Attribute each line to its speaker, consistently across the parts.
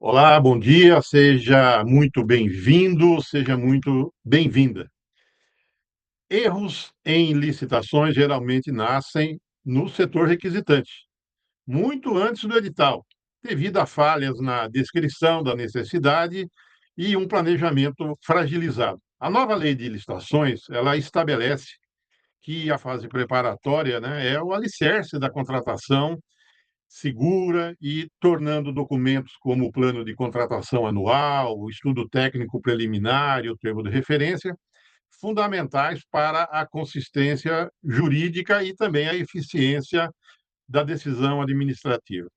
Speaker 1: Olá, bom dia, seja muito bem-vindo, seja muito bem-vinda. Erros em licitações geralmente nascem no setor requisitante, muito antes do edital, devido a falhas na descrição da necessidade e um planejamento fragilizado. A nova lei de licitações, ela estabelece que a fase preparatória, né, é o alicerce da contratação segura e tornando documentos como o plano de contratação anual, o estudo técnico preliminar e o termo de referência fundamentais para a consistência jurídica e também a eficiência da decisão administrativa.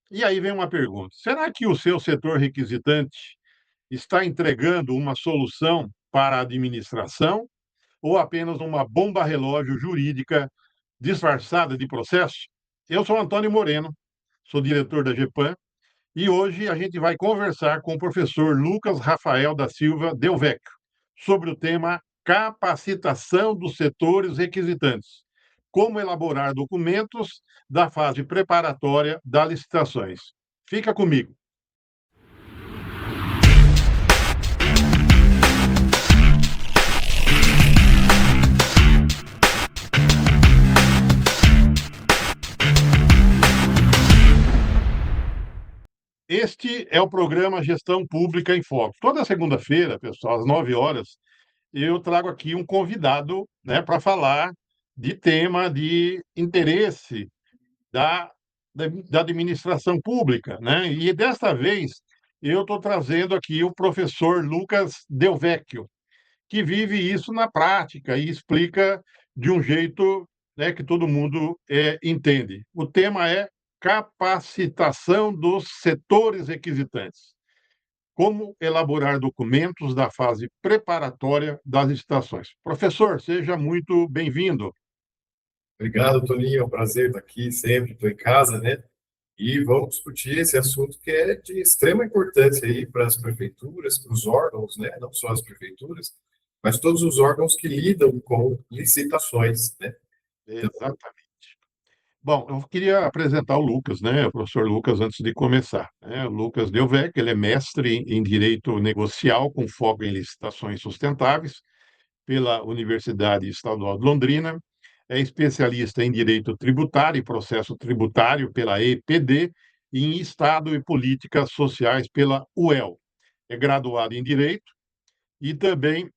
Speaker 1: E aí vem uma pergunta: será que o seu setor requisitante está entregando uma solução para a administração ou apenas uma bomba relógio jurídica disfarçada de processo? Eu sou Antônio Moreno, sou diretor da GEPAM, e hoje a gente vai conversar com o professor Lucas Rafael da Silva Delvecchio sobre o tema capacitação dos setores requisitantes. Como elaborar documentos da fase preparatória das licitações. Fica comigo. Este é o programa Gestão Pública em Foco. Toda segunda-feira, pessoal, às 9 horas, eu trago aqui um convidado, né, para falar de tema de interesse da, da administração pública, né? E desta vez eu estou trazendo aqui o professor Lucas Delvecchio, que vive isso na prática e explica de um jeito, né, que todo mundo entende. O tema é capacitação dos setores requisitantes. Como elaborar documentos da fase preparatória das licitações. Professor, seja muito bem-vindo.
Speaker 2: Obrigado, Toninho. É um prazer estar aqui sempre. Estou em casa, né? E vamos discutir esse assunto que é de extrema importância aí para as prefeituras, para os órgãos, né? Não só as prefeituras, mas todos os órgãos que lidam com licitações, né? Então,
Speaker 1: Exatamente. Bom, eu queria apresentar o Lucas, né, o professor Lucas, antes de começar, né? O Lucas Delvecq, ele é mestre em Direito Negocial, com foco em licitações sustentáveis, pela Universidade Estadual de Londrina, é especialista em Direito Tributário e Processo Tributário pela EPD e em Estado e Políticas Sociais pela UEL. É graduado em Direito e também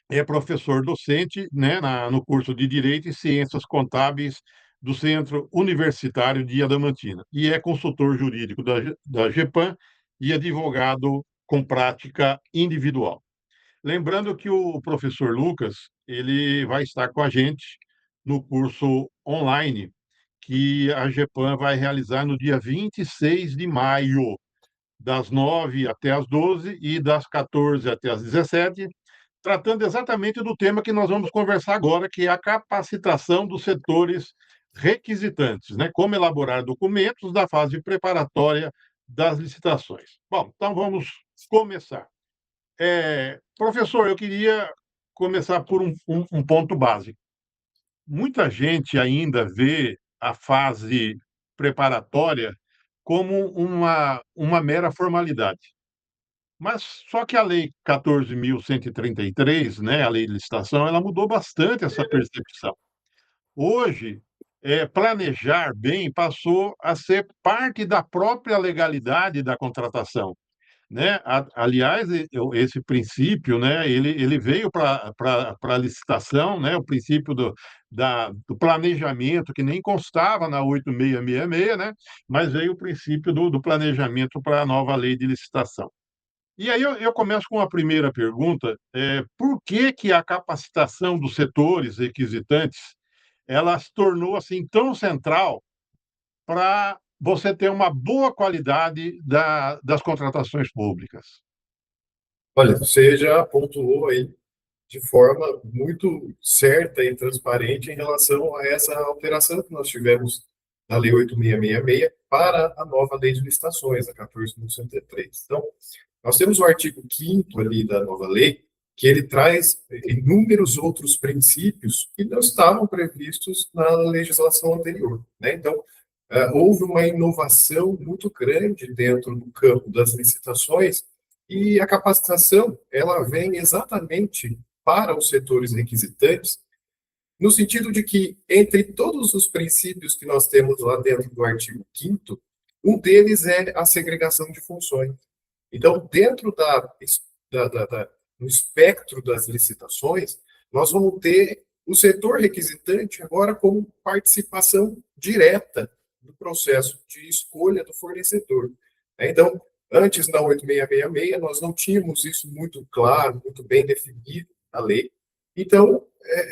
Speaker 1: é professor docente, né, no curso de Direito e Ciências Contábeis do Centro Universitário de Adamantina. E é consultor jurídico da GEPAM e advogado com prática individual. Lembrando que o professor Lucas, ele vai estar com a gente no curso online que a GEPAM vai realizar no dia 26 de maio, das 9 até as 12 e das 14 até as 17, tratando exatamente do tema que nós vamos conversar agora, que é a capacitação dos setores requisitantes, né? Como elaborar documentos da fase preparatória das licitações. Bom, então vamos começar. Professor, eu queria começar por um ponto básico. Muita gente ainda vê a fase preparatória como uma mera formalidade. Mas só que a Lei 14.133, né, a Lei de Licitação, ela mudou bastante essa percepção. Hoje, planejar bem passou a ser parte da própria legalidade da contratação, né? Aliás, esse princípio, né, ele veio para a licitação, né, o princípio do planejamento, que nem constava na 8666, né, mas veio o princípio do planejamento para a nova lei de licitação. E aí eu começo com a primeira pergunta, por que que a capacitação dos setores requisitantes, ela se tornou assim tão central para você ter uma boa qualidade das contratações públicas?
Speaker 2: olha, você já pontuou aí de forma muito certa e transparente em relação a essa alteração que nós tivemos na Lei 8666 para a nova Lei de Licitações, a 14.103. Então, nós temos o artigo 5º ali da nova lei, que ele traz inúmeros outros princípios que não estavam previstos na legislação anterior, né? Então, houve uma inovação muito grande dentro do campo das licitações e a capacitação ela vem exatamente para os setores requisitantes, no sentido de que, entre todos os princípios que nós temos lá dentro do artigo 5º, um deles é a segregação de funções. Então, dentro no espectro das licitações, nós vamos ter o setor requisitante agora como participação direta do processo de escolha do fornecedor. Então, antes da 8666, nós não tínhamos isso muito claro, muito bem definido na lei. Então,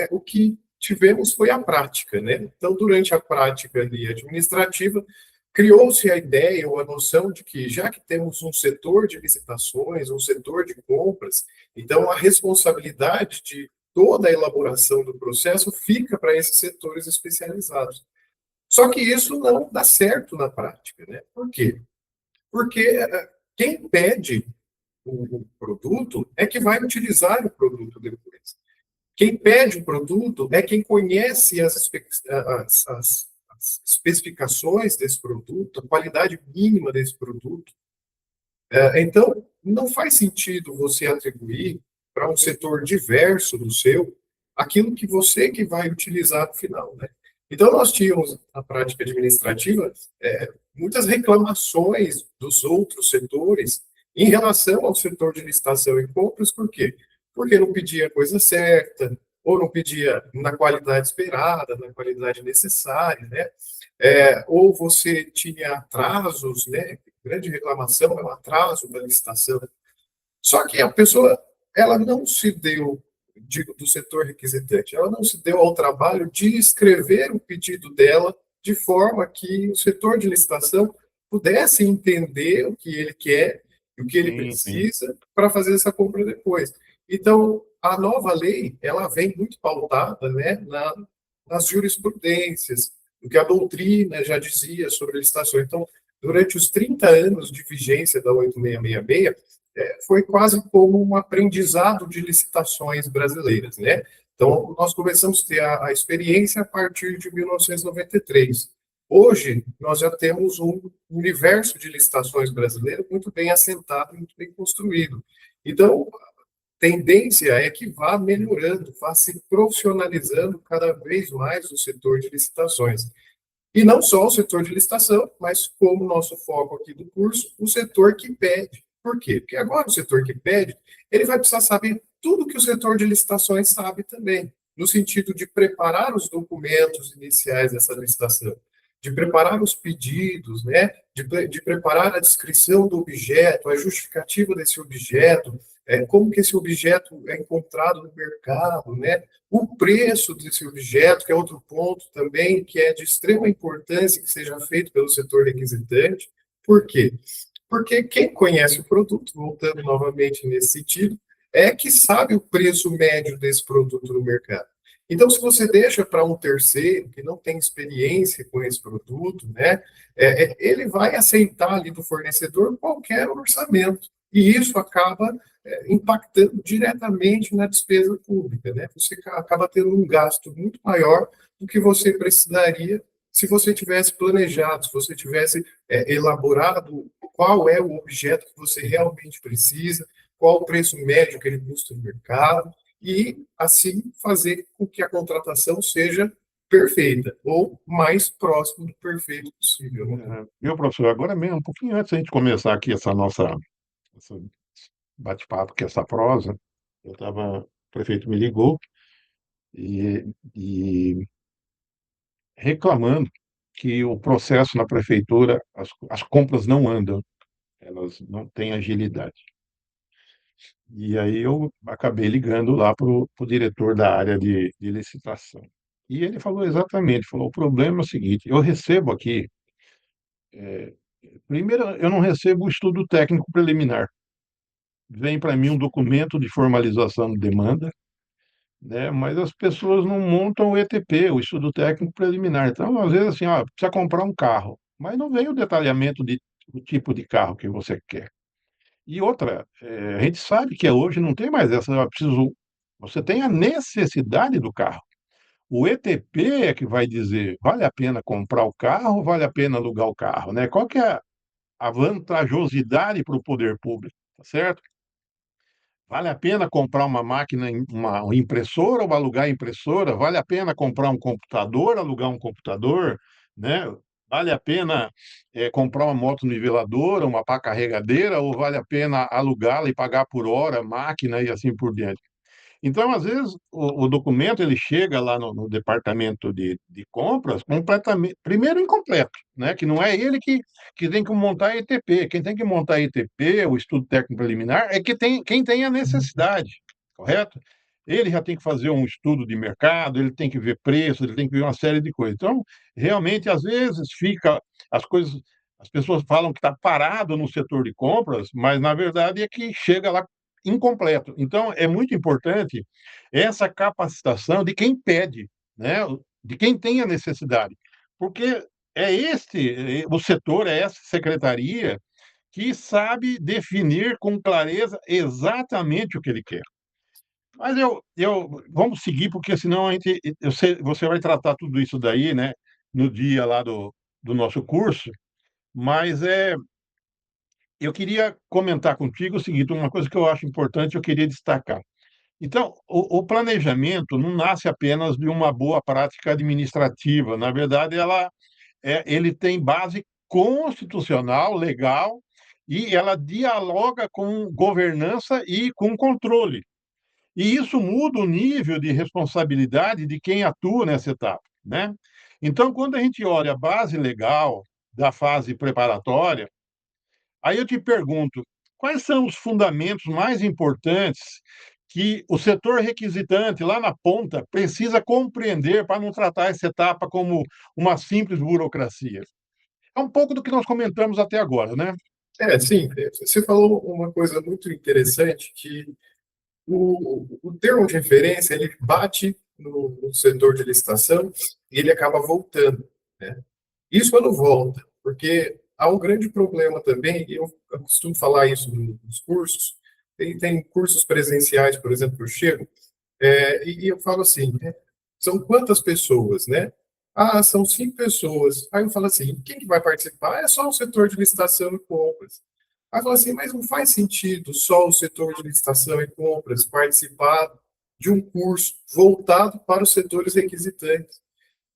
Speaker 2: o que tivemos foi a prática, né? Então, durante a prática ali administrativa, criou-se a ideia ou a noção de que, já que temos um setor de licitações, um setor de compras, então a responsabilidade de toda a elaboração do processo fica para esses setores especializados. Só que isso não dá certo na prática, né? Por quê? Porque quem pede o produto é que vai utilizar o produto depois. Quem pede o produto é quem conhece as especificações desse produto, a qualidade mínima desse produto. Então, não faz sentido você atribuir para um setor diverso do seu aquilo que você que vai utilizar no final, né? Então, nós tínhamos, na prática administrativa, muitas reclamações dos outros setores em relação ao setor de licitação e compras, por quê? Porque não pedia a coisa certa, ou não pedia na qualidade esperada, na qualidade necessária, né? Ou você tinha atrasos, né? Grande reclamação é o atraso da licitação. Só que a pessoa, ela não se deu, digo, do setor requisitante, ela não se deu ao trabalho de escrever o pedido dela de forma que o setor de licitação pudesse entender o que ele quer, o que ele
Speaker 1: Sim, sim.
Speaker 2: precisa para fazer essa compra depois. Então, a nova lei, ela vem muito pautada, né, nas jurisprudências, o que a doutrina já dizia sobre licitação. Então, durante os 30 anos de vigência da 8666, foi quase como um aprendizado de licitações brasileiras, né? Então, nós começamos a ter a experiência a partir de 1993. Hoje, nós já temos um universo de licitações brasileiro muito bem assentado, muito bem construído. Então, tendência é que vá melhorando, vá se profissionalizando cada vez mais o setor de licitações. E não só o setor de licitação, mas como nosso foco aqui do curso, o setor que pede. Por quê? Porque agora o setor que pede, ele vai precisar saber tudo que o setor de licitações sabe também, no sentido de preparar os documentos iniciais dessa licitação, de preparar os pedidos, né? de preparar a descrição do objeto, a justificativa desse objeto, como que esse objeto é encontrado no mercado, né? O preço desse objeto, que é outro ponto também, que é de extrema importância que seja feito pelo setor requisitante. Por quê? Porque quem conhece o produto, voltando novamente nesse sentido, é que sabe o preço médio desse produto no mercado. Então, se você deixa para um terceiro que não tem experiência com esse produto, né, ele vai aceitar ali do fornecedor qualquer orçamento. E isso acaba impactando diretamente na despesa pública, né? Você acaba tendo um gasto muito maior do que você precisaria se você tivesse planejado, se você tivesse elaborado qual é o objeto que você realmente precisa, qual o preço médio que ele custa no mercado, e assim fazer com que a contratação seja perfeita, ou mais próximo do perfeito possível, né?
Speaker 1: Meu professor, agora mesmo, um pouquinho antes da gente começar aqui essa bate-papo, que é essa prosa, o prefeito me ligou e reclamando que o processo na prefeitura, as compras não andam, elas não têm agilidade. E aí eu acabei ligando lá para o diretor da área de licitação. E ele falou exatamente, falou, o problema é o seguinte, eu recebo aqui, primeiro, eu não recebo o estudo técnico preliminar. Vem para mim um documento de formalização de demanda, né? Mas as pessoas não montam o ETP, o estudo técnico preliminar. Então, às vezes, assim, ó, precisa comprar um carro, mas não vem o detalhamento do tipo de carro que você quer. E outra, a gente sabe que hoje não tem mais essa, você tem a necessidade do carro. O ETP é que vai dizer, vale a pena comprar o carro ou vale a pena alugar o carro, né? Qual que é a vantajosidade para o poder público, tá certo? Vale a pena comprar uma máquina, uma impressora ou alugar impressora? Vale a pena comprar um computador, alugar um computador, né? Vale a pena comprar uma moto-niveladora, uma pá carregadeira, ou vale a pena alugá-la e pagar por hora, máquina e assim por diante? Então, às vezes, o documento ele chega lá no departamento de compras completamente, primeiro incompleto, né? Que não é ele que tem que montar a ETP. Quem tem que montar a ETP, o estudo técnico preliminar, é quem tem a necessidade, correto? Ele já tem que fazer um estudo de mercado, ele tem que ver preço, ele tem que ver uma série de coisas. Então, realmente, às vezes, fica as coisas. As pessoas falam que está parado no setor de compras, mas na verdade é que chega lá incompleto. Então, é muito importante essa capacitação de quem pede, né? De quem tem a necessidade, porque o setor, é essa secretaria que sabe definir com clareza exatamente o que ele quer. Mas vamos seguir, porque senão você vai tratar tudo isso daí, né, no dia lá do nosso curso, mas eu queria comentar contigo o seguinte, uma coisa que eu acho importante, eu queria destacar. Então, o planejamento não nasce apenas de uma boa prática administrativa. Na verdade, ele tem base constitucional, legal, e ela dialoga com governança e com controle. E isso muda o nível de responsabilidade de quem atua nessa etapa, né? Então, quando a gente olha a base legal da fase preparatória, aí eu te pergunto, quais são os fundamentos mais importantes que o setor requisitante, lá na ponta, precisa compreender para não tratar essa etapa como uma simples burocracia? É um pouco do que nós comentamos até agora, né?
Speaker 2: Sim, você falou uma coisa muito interessante, que o termo de referência, ele bate no setor de licitação e ele acaba voltando, né? Isso quando volta, porque há um grande problema também, e eu costumo falar isso nos cursos, tem cursos presenciais, por exemplo, que eu chego, e eu falo assim, né, são quantas pessoas, né? Ah, são 5 pessoas. Aí eu falo assim, quem que vai participar? É só o setor de licitação e compras. Aí eu falo assim, mas não faz sentido só o setor de licitação e compras participar de um curso voltado para os setores requisitantes.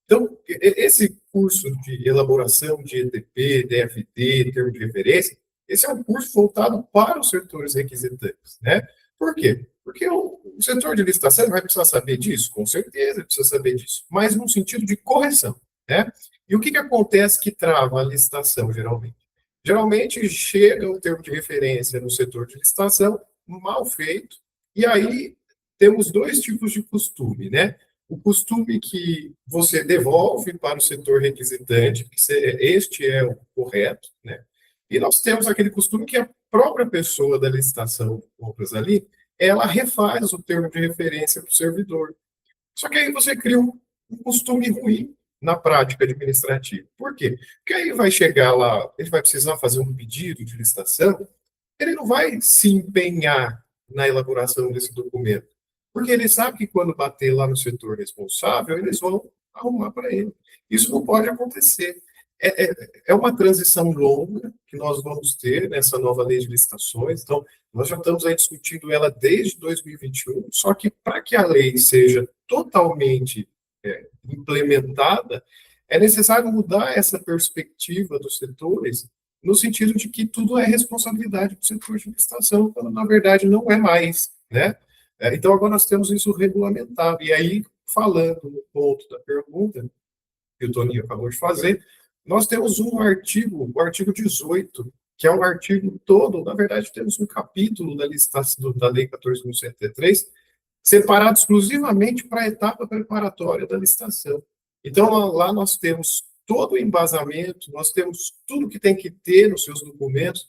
Speaker 2: Então, esse curso de elaboração de ETP, DFT, termo de referência, esse é um curso voltado para os setores requisitantes, né? Por quê? Porque o setor de licitação vai precisar saber disso, com certeza precisa saber disso, mas num sentido de correção, né? E o que acontece que trava a licitação, geralmente? Geralmente chega o termo de referência no setor de licitação mal feito, e aí temos dois tipos de costume, né? O costume que você devolve para o setor requisitante, que este é o correto, né? E nós temos aquele costume que a própria pessoa da licitação de compras ali, ela refaz o termo de referência para o servidor. Só que aí você cria um costume ruim na prática administrativa. Por quê? Porque aí vai chegar lá, ele vai precisar fazer um pedido de licitação, ele não vai se empenhar na elaboração desse documento, porque ele sabe que quando bater lá no setor responsável, eles vão arrumar para ele. Isso não pode acontecer. É uma transição longa que nós vamos ter nessa nova lei de licitações, então, nós já estamos aí discutindo ela desde 2021, só que para que a lei seja totalmente implementada, é necessário mudar essa perspectiva dos setores no sentido de que tudo é responsabilidade do setor de licitação, quando na verdade não é mais, né? Então agora nós temos isso regulamentado. E aí, falando no ponto da pergunta que o Toninho acabou de fazer, nós temos um artigo, o artigo 18, que é um artigo todo, na verdade temos um capítulo da licitação da Lei 14.173, separado exclusivamente para a etapa preparatória da licitação. Então, lá nós temos todo o embasamento, nós temos tudo que tem que ter nos seus documentos,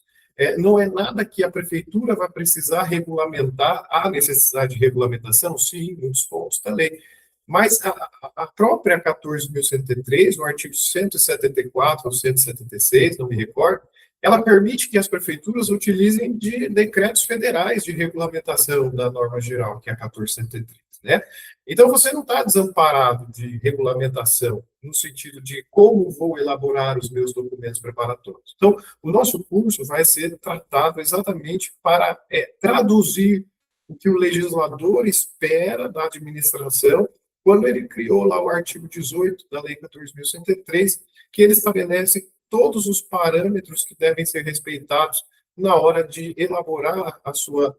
Speaker 2: não é nada que a prefeitura vai precisar regulamentar, há necessidade de regulamentação, sim, muitos pontos da lei, mas a própria 14.103, no artigo 174 ou 176, não me recordo, ela permite que as prefeituras utilizem de decretos federais de regulamentação da norma geral, que é a 14.103. né? Então, você não está desamparado de regulamentação, no sentido de como vou elaborar os meus documentos preparatórios. Então, o nosso curso vai ser tratado exatamente para traduzir o que o legislador espera da administração quando ele criou lá o artigo 18 da Lei 14.103, que ele estabelece todos os parâmetros que devem ser respeitados na hora de elaborar a sua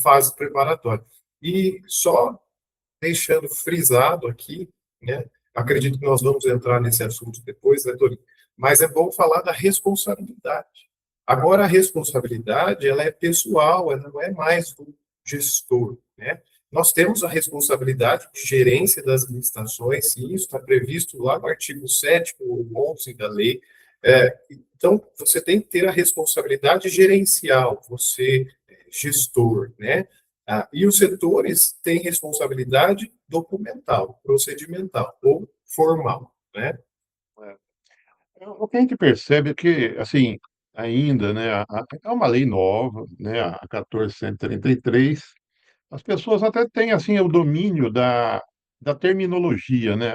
Speaker 2: fase preparatória. E só deixando frisado aqui, né, acredito que nós vamos entrar nesse assunto depois, né, Torinho? Mas é bom falar da responsabilidade. Agora, a responsabilidade, ela é pessoal, ela não é mais do gestor, né? Nós temos a responsabilidade de gerência das licitações, sim, isso está previsto lá no artigo 7º ou 11 da lei. Então, você tem que ter a responsabilidade gerencial, você, gestor, né? E os setores têm responsabilidade documental, procedimental ou formal, né?
Speaker 1: O que a gente percebe é que, assim, ainda, né, é uma lei nova, né, a 14.133. As pessoas até têm, assim, o domínio da terminologia, né?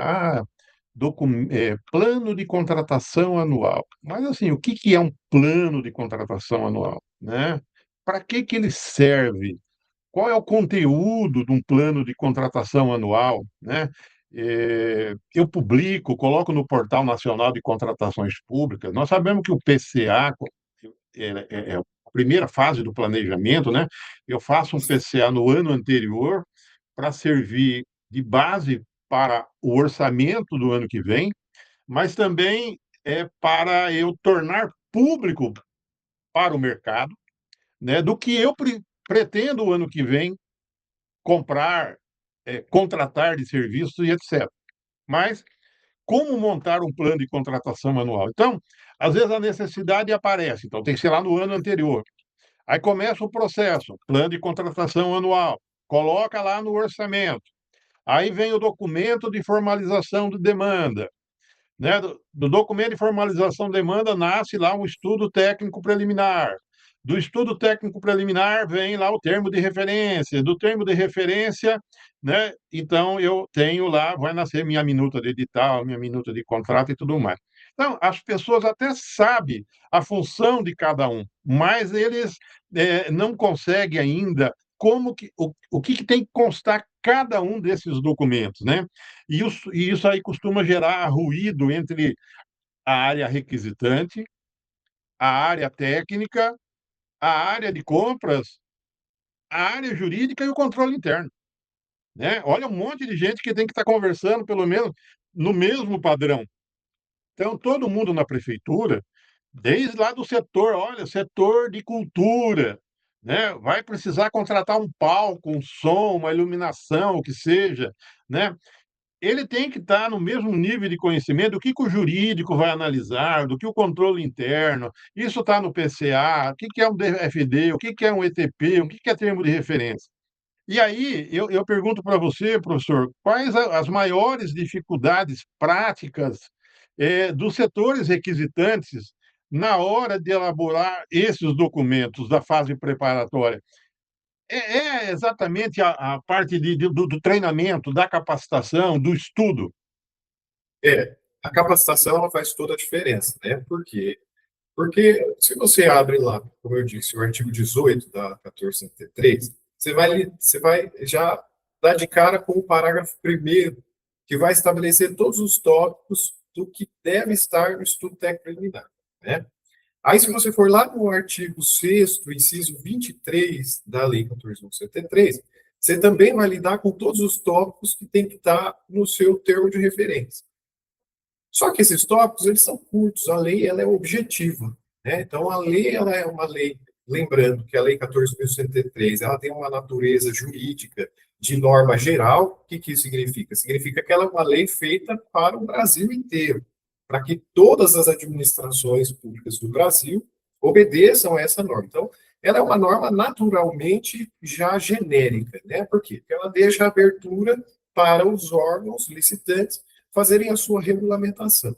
Speaker 1: Plano de contratação anual. Mas, assim, o que que é um plano de contratação anual, né? Para que que ele serve? Qual é o conteúdo de um plano de contratação anual, né? Eu publico, coloco no Portal Nacional de Contratações Públicas. Nós sabemos que o PCA é a primeira fase do planejamento, né? Eu faço um PCA no ano anterior para servir de base para o orçamento do ano que vem, mas também é para eu tornar público para o mercado, né, do que eu pretendo o ano que vem comprar, contratar de serviços e etc. Mas como montar um plano de contratação anual? Então, às vezes a necessidade aparece, então tem que ser lá no ano anterior. Aí começa o processo, plano de contratação anual, coloca lá no orçamento. Aí vem o documento de formalização de demanda, né? Do documento de formalização de demanda nasce lá um estudo técnico preliminar. Do estudo técnico preliminar vem lá o termo de referência. Do termo de referência, né? Então eu tenho lá, vai nascer minha minuta de edital, minha minuta de contrato e tudo mais. Então, as pessoas até sabem a função de cada um, mas eles não conseguem ainda o que, que tem que constar cada um desses documentos, né? E isso aí costuma gerar ruído entre a área requisitante, a área técnica, a área de compras, a área jurídica e o controle interno, né? Olha, um monte de gente que tem que estar conversando, pelo menos, no mesmo padrão. Então, todo mundo na prefeitura, desde lá do setor, olha, setor de cultura, né? Vai precisar contratar um palco, um som, uma iluminação, o que seja, né? Ele tem que estar no mesmo nível de conhecimento do que o jurídico vai analisar, do que o controle interno. Isso está no PCA, o que que é um DFD, o que que é um ETP, o que que é termo de referência. E aí, eu pergunto para você, professor, quais as maiores dificuldades práticas dos setores requisitantes na hora de elaborar esses documentos da fase preparatória? É exatamente a parte do treinamento, da capacitação, do estudo.
Speaker 2: A capacitação ela faz toda a diferença, né? Por quê? Porque se você abre lá, como eu disse, o artigo 18 da 1433, você vai já dar de cara com o parágrafo primeiro, que vai estabelecer todos os tópicos do que deve estar no estudo técnico preliminar, né? Aí, se você for lá no artigo 6º, inciso 23 da Lei 14.173, você também vai lidar com todos os tópicos que tem que estar no seu termo de referência. Só que esses tópicos, eles são curtos, a lei ela é objetiva, né? Então, a lei ela é uma lei, lembrando que a Lei 14.103, ela tem uma natureza jurídica de norma geral. O que que isso significa? Significa que ela é uma lei feita para o Brasil inteiro, para que todas as administrações públicas do Brasil obedeçam a essa norma. Então, ela é uma norma naturalmente já genérica, né? Por quê? Porque ela deixa abertura para os órgãos licitantes fazerem a sua regulamentação.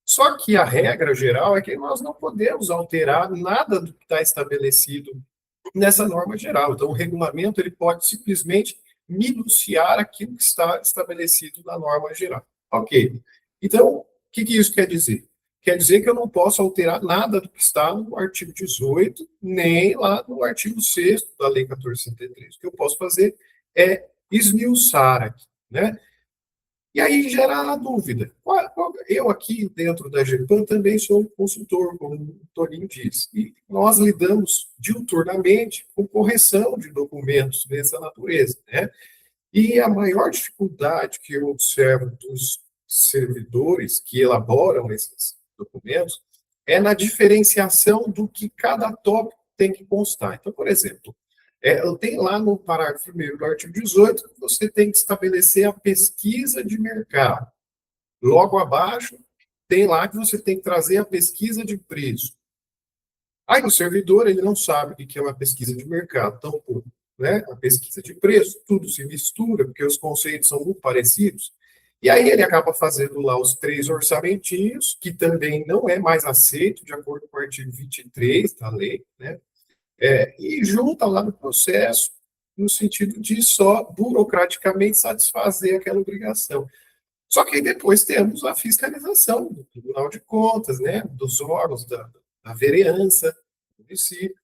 Speaker 2: Só que a regra geral é que nós não podemos alterar nada do que está estabelecido nessa norma geral. Então, o regulamento ele pode simplesmente minuciar aquilo que está estabelecido na norma geral. Ok. Então, o que isso quer dizer? Quer dizer que eu não posso alterar nada do que está no artigo 18, nem lá no artigo 6º da Lei 1463. O que eu posso fazer é esmiuçar aqui, né? E aí gera a dúvida. Eu aqui dentro da GEPAM também sou um consultor, como o Toninho disse, e nós lidamos diuturnamente com correção de documentos dessa natureza, né? E a maior dificuldade que eu observo dos servidores que elaboram esses documentos é na diferenciação do que cada tópico tem que constar. Então, por exemplo, tem lá no parágrafo 1º do artigo 18 que você tem que estabelecer a pesquisa de mercado. Logo abaixo, tem lá que você tem que trazer a pesquisa de preço. Aí o servidor, ele não sabe o que é uma pesquisa de mercado, tampouco, né? A pesquisa de preço, tudo se mistura, porque os conceitos são muito parecidos. E aí ele acaba fazendo lá os 3 orçamentinhos, que também não é mais aceito, de acordo com o artigo 23 da lei, né? E junta lá no processo, no sentido de só burocraticamente satisfazer aquela obrigação. Só que aí depois temos a fiscalização do Tribunal de Contas, né, dos órgãos da vereança, do município.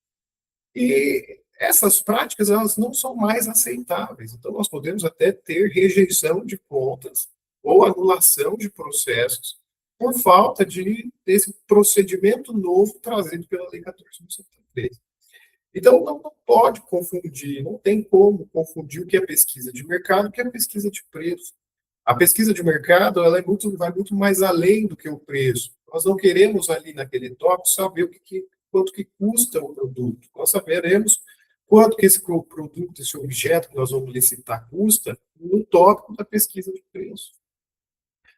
Speaker 2: E essas práticas, elas não são mais aceitáveis. Então, nós podemos até ter rejeição de contas ou anulação de processos por falta desse procedimento novo trazido pela Lei 14.173. Então, não pode confundir, não tem como confundir o que é pesquisa de mercado e o que é pesquisa de preço. A pesquisa de mercado, ela vai muito mais além do que o preço. Nós não queremos ali naquele tópico saber quanto que custa o produto. Nós saberemos quanto que esse produto, esse objeto que nós vamos licitar custa no tópico da pesquisa de preço.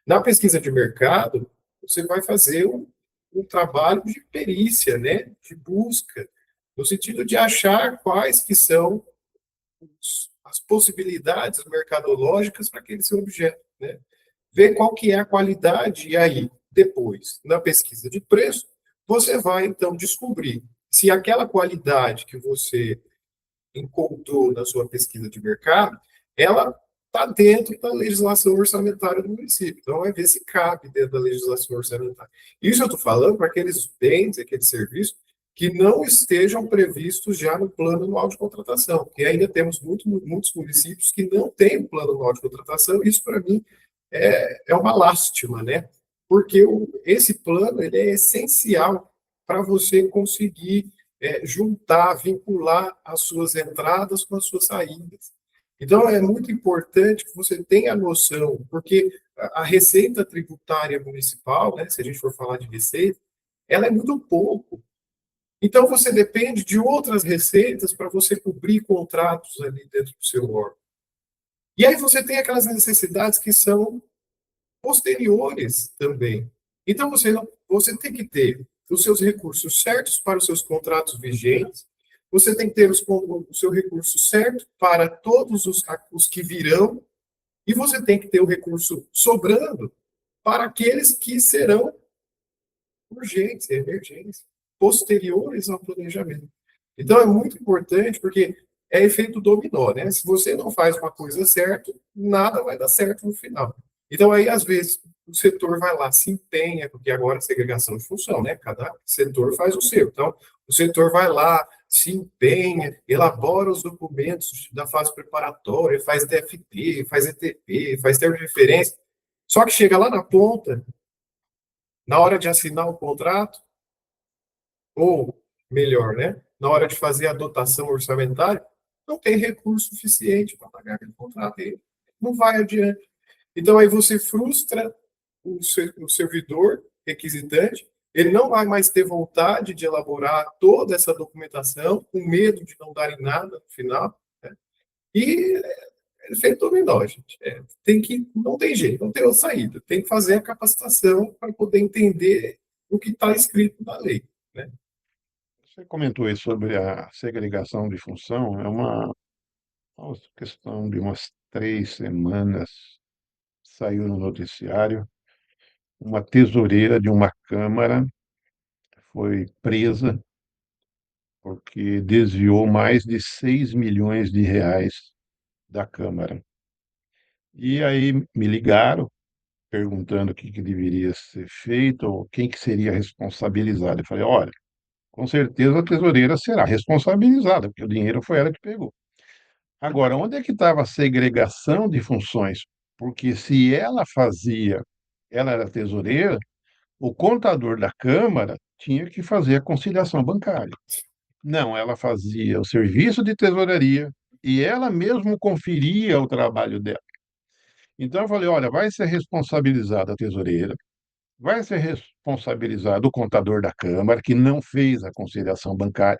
Speaker 2: Na pesquisa de mercado, você vai fazer um trabalho de perícia, né, de busca, no sentido de achar quais que são as possibilidades mercadológicas para aquele seu objeto, né? Ver qual que é a qualidade e aí, depois, na pesquisa de preço, você vai então descobrir se aquela qualidade que você encontrou na sua pesquisa de mercado, ela está dentro da legislação orçamentária do município. Então, vai ver se cabe dentro da legislação orçamentária. Isso eu estou falando para aqueles bens, aqueles serviços que não estejam previstos já no plano anual de contratação, porque ainda temos muitos municípios que não têm um plano anual de contratação, e isso, para mim, é uma lástima, né? Porque esse plano ele é essencial para você conseguir juntar, vincular as suas entradas com as suas saídas. Então, é muito importante que você tenha noção, porque a receita tributária municipal, né, se a gente for falar de receita, ela é muito pouco. Então, você depende de outras receitas para você cobrir contratos ali dentro do seu órgão. E aí você tem aquelas necessidades que são posteriores também. Então, você tem que ter os seus recursos certos para os seus contratos vigentes, você tem que ter o seu recurso certo para todos os que virão, e você tem que ter o recurso sobrando para aqueles que serão urgentes, emergentes, posteriores ao planejamento. Então, é muito importante, porque é efeito dominó, né? Se você não faz uma coisa certa, nada vai dar certo no final. Então, aí, às vezes, o setor vai lá, se empenha, porque agora é segregação de função, né? Cada setor faz o seu. Então, o setor vai lá, se empenha, elabora os documentos da fase preparatória, faz TFT, faz ETP, faz termo de referência. Só que chega lá na ponta, na hora de assinar o contrato, ou melhor, né, na hora de fazer a dotação orçamentária, não tem recurso suficiente para pagar aquele contrato, e não vai adiante. Então, aí você frustra o servidor requisitante, ele não vai mais ter vontade de elaborar toda essa documentação, com medo de não dar em nada no final, né? E é efeito dominó, gente. Não tem jeito, não tem outra saída. Tem que fazer a capacitação para poder entender o que está escrito na lei, né?
Speaker 1: Você comentou aí sobre a segregação de função, é uma questão de umas 3 semanas, saiu no noticiário, uma tesoureira de uma câmara foi presa porque desviou mais de 6 milhões de reais da Câmara. E aí me ligaram perguntando o que que deveria ser feito ou quem que seria responsabilizado. Eu falei: "Olha, com certeza a tesoureira será responsabilizada, porque o dinheiro foi ela que pegou. Agora, onde é que estava a segregação de funções? Porque se ela era tesoureira, o contador da Câmara tinha que fazer a conciliação bancária. Não, ela fazia o serviço de tesouraria e ela mesmo conferia o trabalho dela. Então eu falei: "Olha, vai ser responsabilizada a tesoureira, vai ser responsabilizado o contador da Câmara, que não fez a conciliação bancária,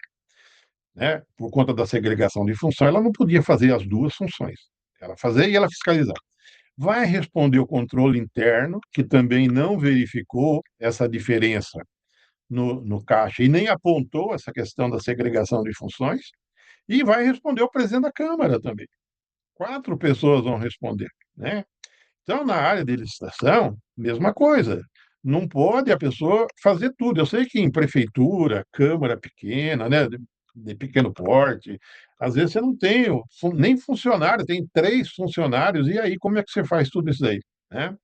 Speaker 1: né, por conta da segregação de função, ela não podia fazer as 2 funções. Ela fazia e ela fiscalizava. Vai responder o controle interno, que também não verificou essa diferença no caixa e nem apontou essa questão da segregação de funções, e vai responder o presidente da Câmara também. 4 pessoas vão responder, né. Então, na área de licitação, mesma coisa. Não pode a pessoa fazer tudo. Eu sei que em prefeitura, câmara pequena, né, de pequeno porte, às vezes você não tem nem funcionário, tem 3 funcionários, e aí como é que você faz tudo isso daí, né?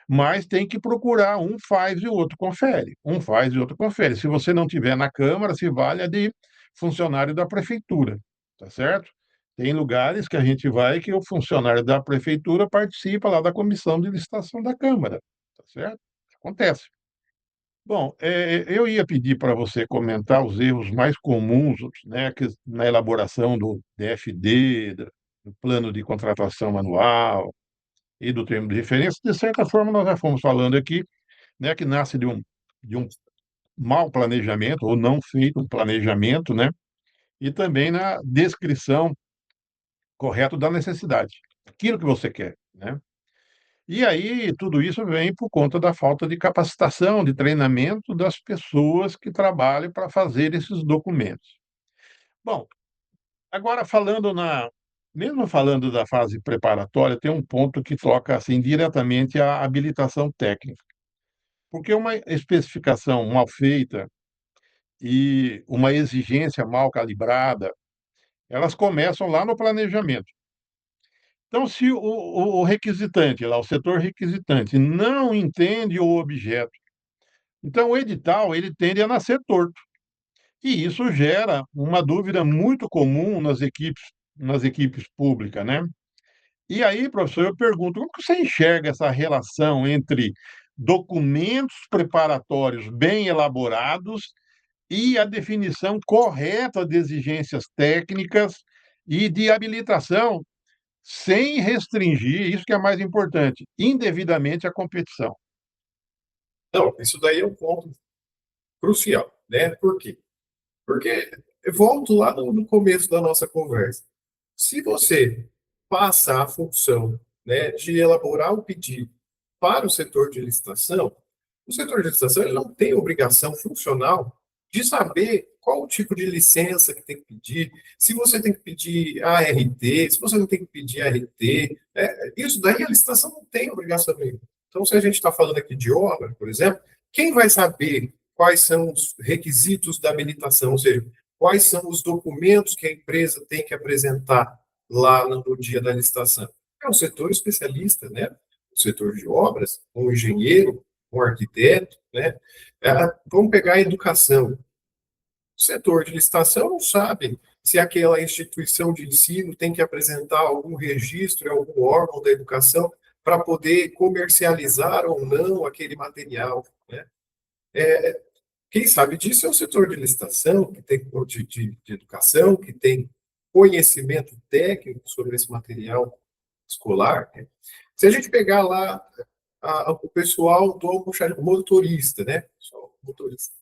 Speaker 1: Mas tem que procurar, um faz e o outro confere, um faz e o outro confere. Se você não tiver na câmara, se valha de funcionário da prefeitura, tá certo? Tem lugares que a gente vai que o funcionário da prefeitura participa lá da comissão de licitação da Câmara, tá certo? Acontece. Bom, eu ia pedir para você comentar os erros mais comuns, né, que na elaboração do DFD, do plano de contratação manual e do termo de referência. De certa forma, nós já fomos falando aqui, né, que nasce de um mau planejamento ou não feito um planejamento, né, e também na descrição correta da necessidade, aquilo que você quer, né. E aí, tudo isso vem por conta da falta de capacitação, de treinamento das pessoas que trabalham para fazer esses documentos. Bom, agora falando na mesmo falando da fase preparatória, tem um ponto que toca, assim, diretamente à habilitação técnica, porque uma especificação mal feita e uma exigência mal calibrada, elas começam lá no planejamento. Então, se o requisitante lá, o setor requisitante, não entende o objeto, então o edital ele tende a nascer torto. E isso gera uma dúvida muito comum nas equipes públicas, né. E aí, professor, eu pergunto, como que você enxerga essa relação entre documentos preparatórios bem elaborados e a definição correta de exigências técnicas e de habilitação, sem restringir, isso que é mais importante, indevidamente a competição?
Speaker 2: Não, isso daí é um ponto crucial, né? Por quê? Porque eu volto lá no começo da nossa conversa. Se você passa a função, né, de elaborar o pedido para o setor de licitação ele não tem obrigação funcional de saber qual o tipo de licença que tem que pedir, se você tem que pedir ART, se você não tem que pedir ART, isso daí a licitação não tem obrigação nenhuma. Então, se a gente está falando aqui de obra, por exemplo, quem vai saber quais são os requisitos da habilitação, ou seja, quais são os documentos que a empresa tem que apresentar lá no dia da licitação? É o setor especialista, né? O setor de obras, um engenheiro, um arquiteto, né? Vamos pegar a educação. O setor de licitação não sabe se aquela instituição de ensino tem que apresentar algum registro em algum órgão da educação para poder comercializar ou não aquele material, né? Quem sabe disso é o setor de licitação, que tem de educação, que tem conhecimento técnico sobre esse material escolar, né? Se a gente pegar lá o pessoal do motorista, né? Motorista.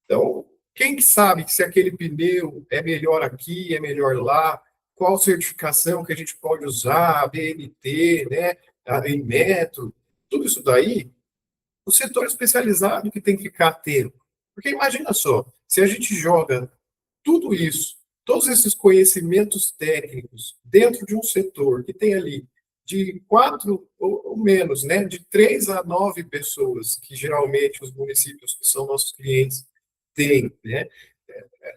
Speaker 2: Então, quem que sabe se aquele pneu é melhor aqui, é melhor lá, qual certificação que a gente pode usar, a BNT, né? A Inmetro, tudo isso daí o setor especializado que tem que ficar atento. Porque imagina só, se a gente joga tudo isso, todos esses conhecimentos técnicos dentro de um setor que tem ali de 4 ou menos, né, de 3 a 9 pessoas, que geralmente os municípios que são nossos clientes têm, né,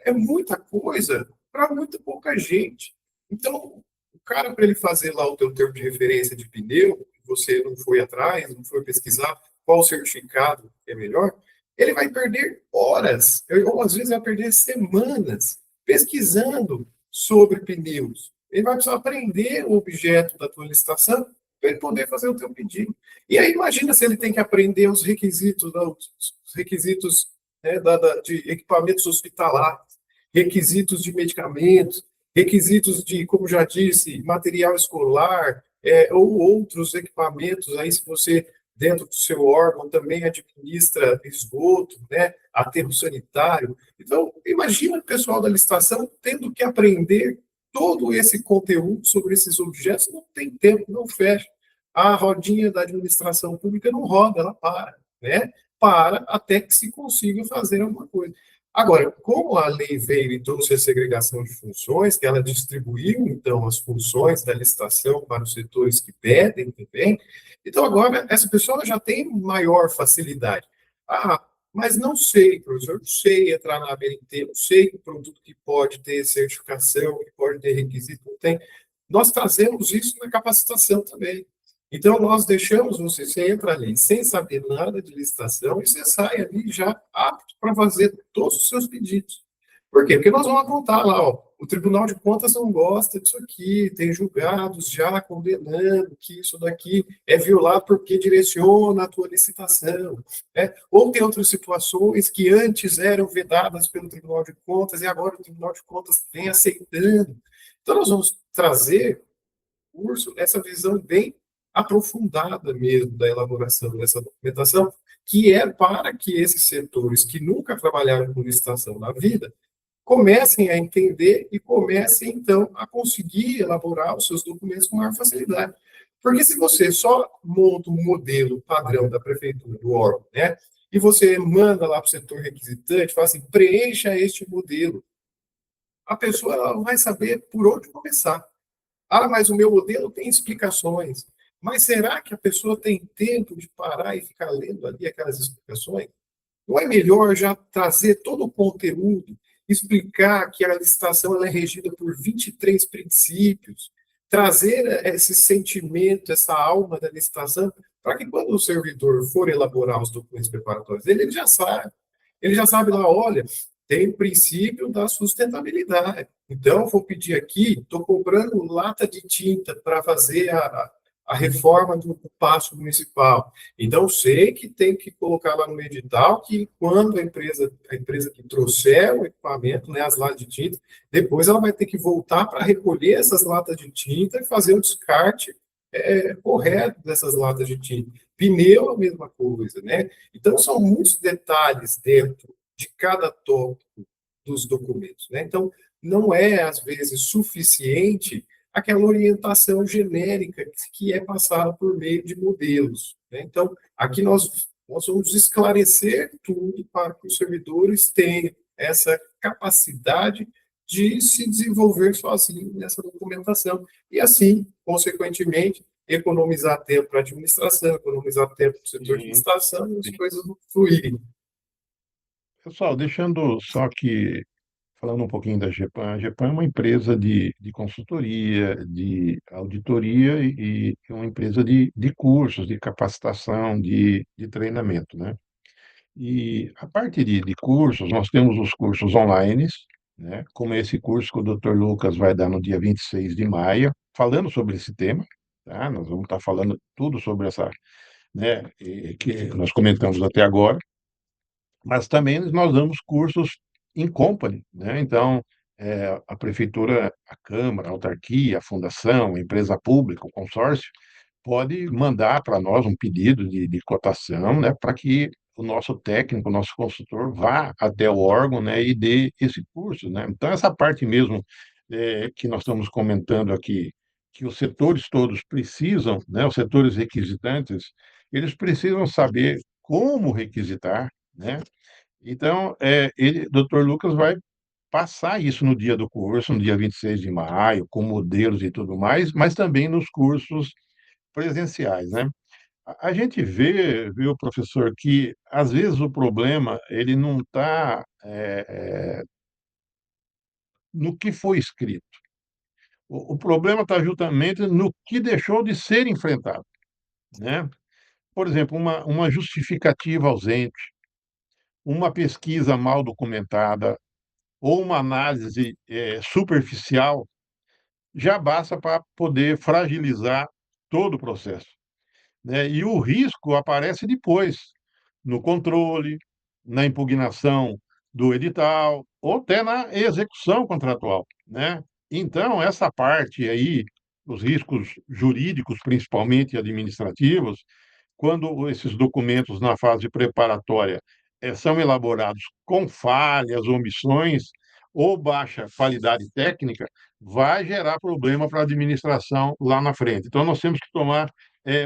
Speaker 2: é muita coisa para muito pouca gente. Então, cara, para ele fazer lá o teu termo de referência de pneu, você não foi atrás, não foi pesquisar qual certificado é melhor, ele vai perder horas, ou às vezes vai perder semanas pesquisando sobre pneus. Ele vai precisar aprender o objeto da tua licitação para ele poder fazer o teu pedido. E aí imagina se ele tem que aprender os requisitos, né, de equipamentos hospitalares, requisitos de medicamentos, requisitos de, como já disse, material escolar, ou outros equipamentos, aí se você, dentro do seu órgão, também administra esgoto, né, aterro sanitário. Então, imagina o pessoal da licitação tendo que aprender todo esse conteúdo sobre esses objetos, não tem tempo, não fecha. A rodinha da administração pública não roda, ela para, né? Para até que se consiga fazer alguma coisa. Agora, como a lei veio e trouxe a segregação de funções, que ela distribuiu, então, as funções da licitação para os setores que pedem também, então agora essa pessoa já tem maior facilidade. Ah, mas não sei, professor, não sei entrar na ABNT, não sei que produto que pode ter certificação, que pode ter requisito, não tem. Nós trazemos isso na capacitação também. Então, nós deixamos você entra ali sem saber nada de licitação e você sai ali já apto para fazer todos os seus pedidos. Por quê? Porque nós vamos apontar lá, ó, o Tribunal de Contas não gosta disso aqui, tem julgados já condenando que isso daqui é violado porque direciona a tua licitação. Né? Ou tem outras situações que antes eram vedadas pelo Tribunal de Contas e agora o Tribunal de Contas vem aceitando. Então, nós vamos trazer curso essa visão bem aprofundada mesmo da elaboração dessa documentação, que é para que esses setores que nunca trabalharam com licitação na vida comecem a entender e comecem, então, a conseguir elaborar os seus documentos com maior facilidade. Porque se você só monta um modelo padrão da prefeitura, do órgão, né, e você manda lá para o setor requisitante, fala assim, preencha este modelo, a pessoa ela não vai saber por onde começar. Ah, mas o meu modelo tem explicações. Mas será que a pessoa tem tempo de parar e ficar lendo ali aquelas explicações? Não é melhor já trazer todo o conteúdo, explicar que a licitação ela é regida por 23 princípios, trazer esse sentimento, essa alma da licitação, para que quando o servidor for elaborar os documentos preparatórios dele, ele já sabe lá, olha, tem o princípio da sustentabilidade. Então, vou pedir aqui, estou comprando lata de tinta para fazer a reforma do paço municipal. Então, sei que tem que colocar lá no edital que quando a empresa que trouxer o equipamento, né, as latas de tinta, depois ela vai ter que voltar para recolher essas latas de tinta e fazer o descarte correto dessas latas de tinta. Pneu, a mesma coisa, né? Então, são muitos detalhes dentro de cada tópico dos documentos, né? Então, não é, às vezes, suficiente aquela orientação genérica que é passada por meio de modelos, né? Então, aqui nós vamos esclarecer tudo para que os servidores tenham essa capacidade de se desenvolver sozinho nessa documentação e, assim, consequentemente, economizar tempo para a administração, economizar tempo para o setor de
Speaker 1: Sim,
Speaker 2: licitação e as
Speaker 1: sim.
Speaker 2: coisas fluírem.
Speaker 1: Pessoal, deixando só que, falando um pouquinho da GEPAM, a GEPAM é uma empresa de consultoria, de auditoria e é uma empresa de cursos, de capacitação, de treinamento, né? E a parte de cursos, nós temos os cursos online, né? Como esse curso que o Dr. Lucas vai dar no dia 26 de maio, falando sobre esse tema, tá? Nós vamos estar falando tudo sobre essa, né, que nós comentamos até agora, mas também nós damos cursos em company, né? Então, a prefeitura, a Câmara, a autarquia, a fundação, a empresa pública, o consórcio, pode mandar para nós um pedido de cotação, né, para que o nosso técnico, o nosso consultor vá até o órgão, né, e dê esse curso, né? Então, essa parte mesmo que nós estamos comentando aqui, que os setores todos precisam, né, os setores requisitantes, eles precisam saber como requisitar, né? Então, Dr. Lucas vai passar isso no dia do curso, no dia 26 de maio, com modelos e tudo mais, mas também nos cursos presenciais, né? A gente vê, viu, professor, que às vezes o problema ele não está no que foi escrito. O problema está justamente no que deixou de ser enfrentado, né? Por exemplo, uma justificativa ausente, uma pesquisa mal documentada ou uma análise superficial já basta para poder fragilizar todo o processo, né? E o risco aparece depois, no controle, na impugnação do edital ou até na execução contratual, né? Então, essa parte aí, os riscos jurídicos, principalmente administrativos, quando esses documentos na fase preparatória são elaborados com falhas, omissões ou baixa qualidade técnica, vai gerar problema para a administração lá na frente. Então, nós temos que tomar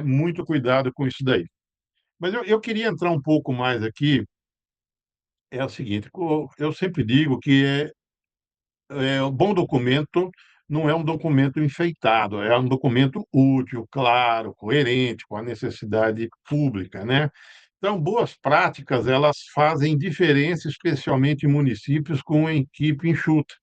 Speaker 1: muito cuidado com isso daí. Mas eu queria entrar um pouco mais aqui, é o seguinte, eu sempre digo que um bom documento não é um documento enfeitado, é um documento útil, claro, coerente com a necessidade pública, né? Então, boas práticas, elas fazem diferença, especialmente em municípios com equipe enxuta.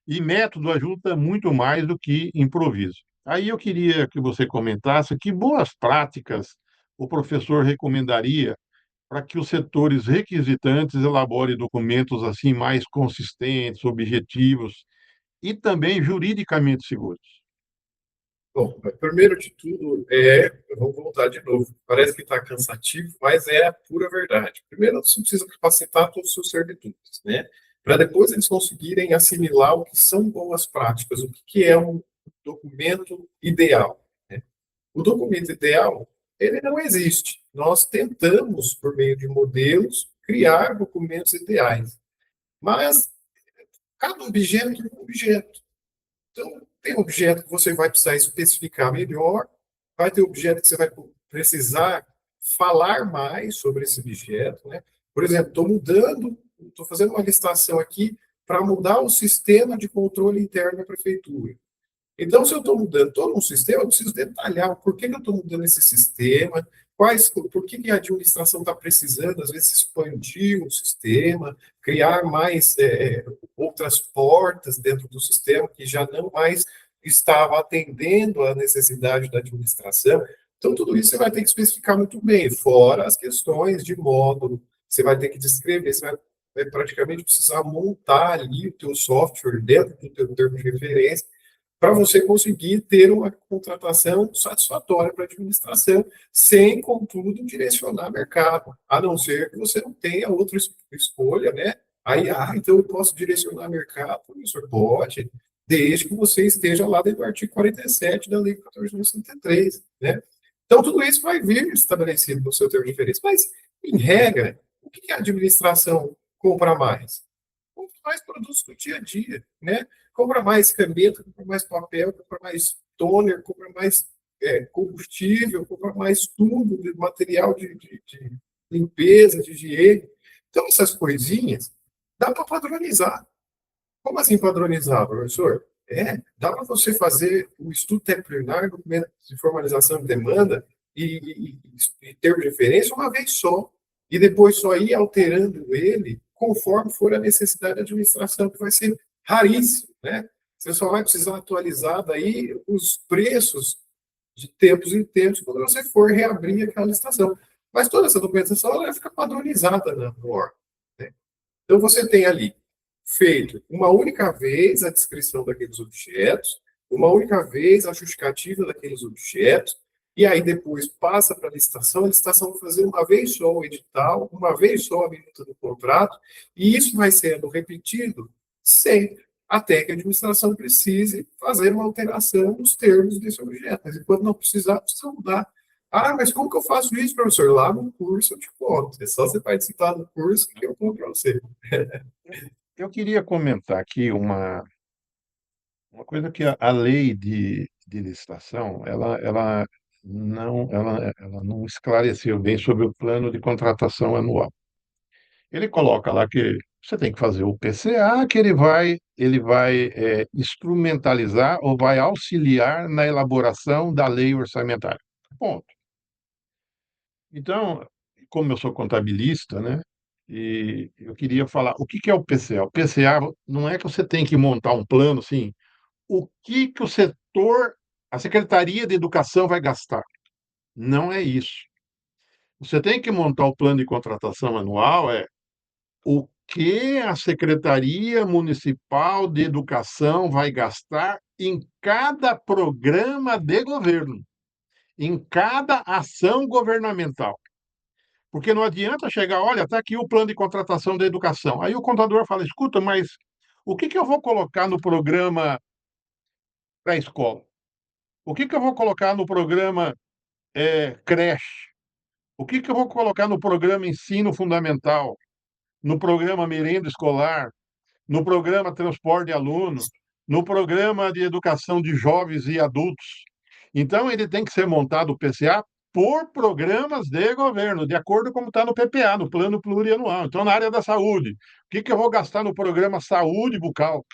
Speaker 1: E método ajuda muito mais do que improviso. Aí eu queria que você comentasse que boas práticas o professor recomendaria para que os setores requisitantes elaborem documentos assim mais consistentes, objetivos e também juridicamente seguros.
Speaker 2: Bom, mas primeiro de tudo, eu vou voltar de novo. Parece que está cansativo, mas é a pura verdade. Primeiro, você precisa capacitar todos os seus servidores, né? Para depois eles conseguirem assimilar o que são boas práticas, o que é um documento ideal, né? O documento ideal, ele não existe. Nós tentamos, por meio de modelos, criar documentos ideais, mas cada objeto é um objeto. Então, tem objeto que você vai precisar especificar melhor, vai ter objeto que você vai precisar falar mais sobre esse objeto, né? Por exemplo, estou fazendo uma licitação aqui para mudar o sistema de controle interno da prefeitura. Então, se eu estou mudando todo um sistema, eu preciso detalhar o porquê que eu estou mudando esse sistema, por que a administração está precisando, às vezes, expandir o sistema, criar mais outras portas dentro do sistema que já não mais estava atendendo à necessidade da administração. Então, tudo isso você vai ter que especificar muito bem, fora as questões de módulo, você vai ter que descrever, vai praticamente precisar montar ali o teu software dentro do teu termo de referência, para você conseguir ter uma contratação satisfatória para a administração, sem, contudo, direcionar mercado, a não ser que você não tenha outra escolha, né? Aí, então eu posso direcionar mercado, isso pode, desde que você esteja lá dentro do artigo 47 da Lei 14.063, né? Então, tudo isso vai vir estabelecido no seu termo de referência, mas, em regra, o que a administração compra mais? Compra mais produtos do dia a dia, né? Compra mais caneta, compra mais papel, compra mais toner, compra mais combustível, compra mais tudo, de material de limpeza, de higiene. Então, essas coisinhas dá para padronizar. Como assim padronizar, professor? Dá para você fazer o estudo técnico-plenário, documento de formalização de demanda e ter referência uma vez só, e depois só ir alterando ele conforme for a necessidade da administração, que vai ser raríssimo, né? Você só vai precisar atualizar daí os preços de tempos em tempos quando você for reabrir aquela licitação. Mas toda essa documentação ela vai ficar padronizada no órgão, né? Então você tem ali feito uma única vez a descrição daqueles objetos, uma única vez a justificativa daqueles objetos, e aí depois passa para a licitação vai fazer uma vez só o edital, uma vez só a minuta do contrato, e isso vai sendo repetido sempre, até que a administração precise fazer uma alteração nos termos desse objeto. Mas enquanto não precisar, precisa mudar. Mas como que eu faço isso, professor? Lá no curso eu te conto. É só você participar do curso que eu conto para você.
Speaker 1: Eu queria comentar aqui uma coisa que a lei de licitação, ela não esclareceu bem sobre o plano de contratação anual. Ele coloca lá que você tem que fazer o PCA, que ele vai instrumentalizar ou vai auxiliar na elaboração da lei orçamentária. Ponto. Então, como eu sou contabilista, né? E eu queria falar, o que que é o PCA? O PCA não é que você tem que montar um plano assim, o que que o setor, a Secretaria de Educação vai gastar. Não é isso. Você tem que montar o plano de contratação anual, o que a Secretaria Municipal de Educação vai gastar em cada programa de governo, em cada ação governamental. Porque não adianta chegar, olha, está aqui o plano de contratação da educação. Aí o contador fala, escuta, mas o que que eu vou colocar no programa pré-escola? O que que eu vou colocar no programa creche? O que que eu vou colocar no programa ensino fundamental? No programa merenda escolar? No programa transporte de aluno? No programa de educação de jovens e adultos? Então, ele tem que ser montado o PCA por programas de governo, de acordo com como está no PPA, no Plano Plurianual. Então, na área da saúde, o que que eu vou gastar no programa Saúde Bucal?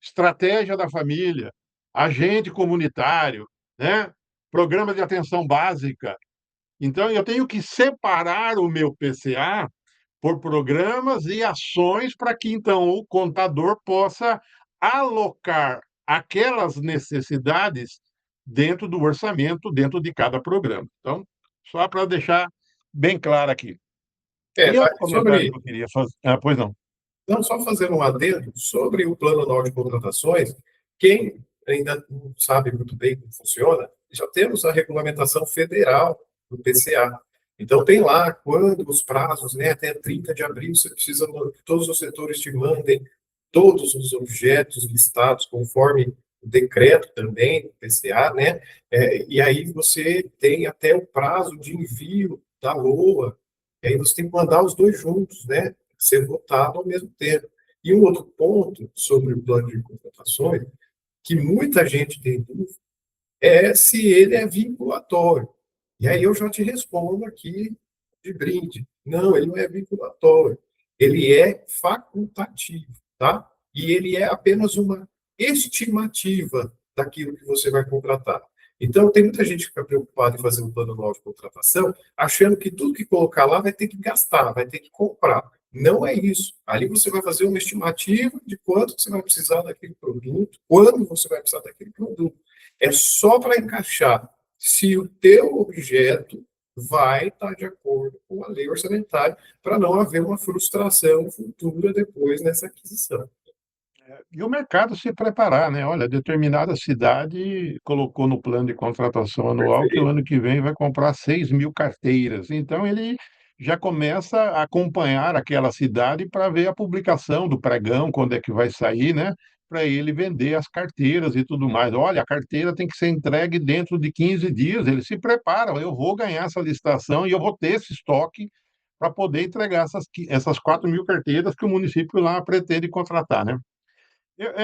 Speaker 1: Estratégia da família, agente comunitário, né? Programa de atenção básica. Então, eu tenho que separar o meu PCA por programas e ações para que, então, o contador possa alocar aquelas necessidades dentro do orçamento, dentro de cada programa. Então, só para deixar bem claro aqui. E outro comentário que
Speaker 2: Sobre
Speaker 1: eu queria fazer. Pois não.
Speaker 2: Não, só fazer um adendo sobre o Plano Anual de Contratações. Quem ainda não sabe muito bem como funciona, já temos a regulamentação federal do PCA. Então, tem lá quando os prazos, né, até 30 de abril, você precisa que todos os setores te mandem todos os objetos listados conforme o decreto também do PCA, né? E aí você tem até o prazo de envio da LOA, e aí você tem que mandar os dois juntos, né? Ser votado ao mesmo tempo. E um outro ponto sobre o plano de contratações, que muita gente tem dúvida, é se ele é vinculatório. E aí eu já te respondo aqui de brinde. Não, ele não é vinculatório. Ele é facultativo, tá? E ele é apenas uma estimativa daquilo que você vai contratar. Então, tem muita gente que fica preocupada em fazer um plano anual de contratação, achando que tudo que colocar lá vai ter que gastar, vai ter que comprar. Não é isso. Ali você vai fazer uma estimativa de quanto você vai precisar daquele produto, quando você vai precisar daquele produto. É só para encaixar se o teu objeto vai estar de acordo com a lei orçamentária, para não haver uma frustração futura depois nessa aquisição.
Speaker 1: E o mercado se preparar, né? Olha, determinada cidade colocou no plano de contratação anual que o
Speaker 2: Perfeito.
Speaker 1: ano que vem vai comprar 6.000 carteiras. Então, ele já começa a acompanhar aquela cidade para ver a publicação do pregão, quando é que vai sair, né? Para ele vender as carteiras e tudo mais. Olha, a carteira tem que ser entregue dentro de 15 dias. Eles se preparam. Eu vou ganhar essa licitação e eu vou ter esse estoque para poder entregar essas 4.000 carteiras que o município lá pretende contratar, né?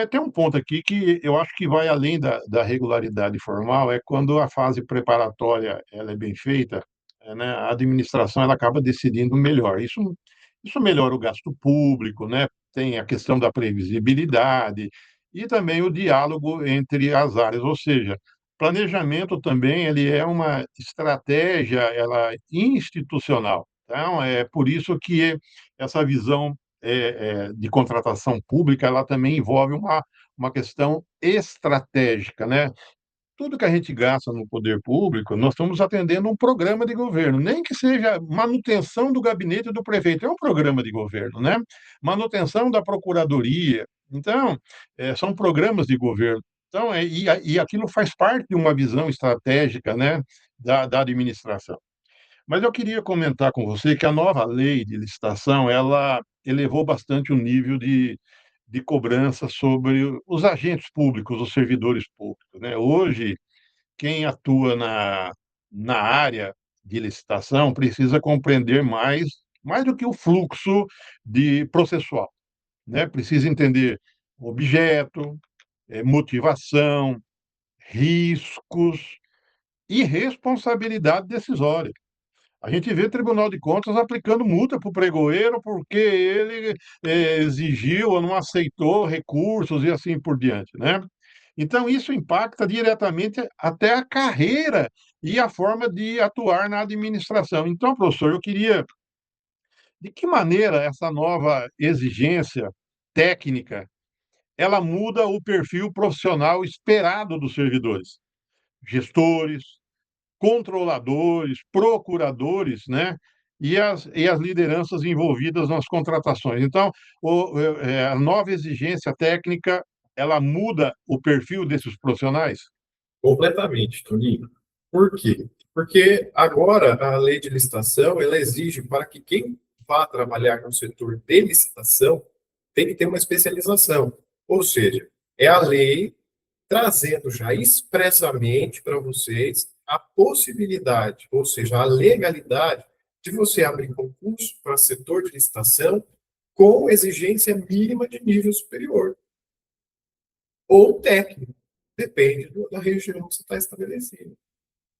Speaker 1: Tem um ponto aqui que eu acho que vai além da regularidade formal, é quando a fase preparatória ela é bem feita, né, a administração ela acaba decidindo melhor. Isso melhora o gasto público, né? Tem a questão da previsibilidade e também o diálogo entre as áreas, ou seja, planejamento também ele é uma estratégia ela institucional. Então, é por isso que essa visão de contratação pública, ela também envolve uma questão estratégica, né? Tudo que a gente gasta no poder público, nós estamos atendendo um programa de governo, nem que seja manutenção do gabinete do prefeito, é um programa de governo, né? Manutenção da procuradoria, então, são programas de governo. Então, e aquilo faz parte de uma visão estratégica, né, da administração. Mas eu queria comentar com você que a nova lei de licitação, ela elevou bastante o nível de cobrança sobre os agentes públicos, os servidores públicos, né. Hoje, quem atua na área de licitação precisa compreender mais do que o fluxo de processual, né, precisa entender objeto, motivação, riscos e responsabilidade decisória. A gente vê Tribunal de Contas aplicando multa para o pregoeiro porque ele exigiu ou não aceitou recursos e assim por diante, né? Então, isso impacta diretamente até a carreira e a forma de atuar na administração. Então, professor, eu queria, de que maneira essa nova exigência técnica ela muda o perfil profissional esperado dos servidores, gestores, controladores, procuradores, né? E as lideranças envolvidas nas contratações. Então, a nova exigência técnica, ela muda o perfil desses profissionais?
Speaker 2: Completamente, Toninho. Por quê? Porque agora a lei de licitação, ela exige para que quem vá trabalhar no setor de licitação tem que ter uma especialização. Ou seja, é a lei trazendo já expressamente para vocês a possibilidade, ou seja, a legalidade de você abrir concurso para setor de licitação com exigência mínima de nível superior ou técnico, depende da região que você está estabelecendo.